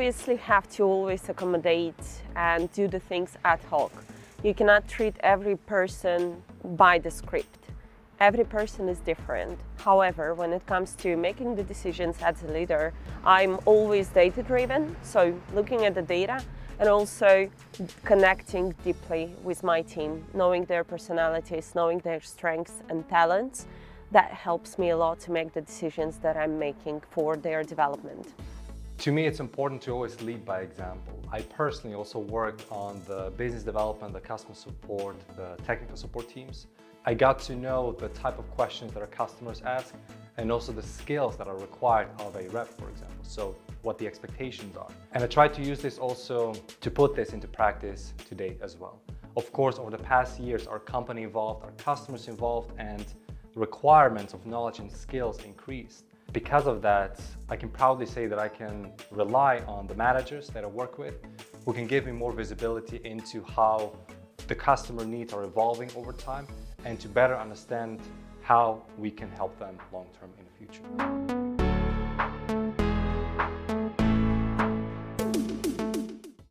obviously have to always accommodate and do the things ad hoc. You cannot treat every person by the script. Every person is different. However, when it comes to making the decisions as a leader, I'm always data-driven, so looking at the data and also connecting deeply with my team, knowing their personalities, knowing their strengths and talents. That helps me a lot to make the decisions that I'm making for their development. To me, it's important to always lead by example. I personally also worked on the business development, the customer support, the technical support teams. I got to know the type of questions that our customers ask and also the skills that are required of a rep, for example. So what the expectations are. And I tried to use this also to put this into practice today as well. Of course, over the past years, our company evolved, our customers evolved, and requirements of knowledge and skills increased. Because of that, I can proudly say that I can rely on the managers that I work with who can give me more visibility into how the customer needs are evolving over time and to better understand how we can help them long-term in the future.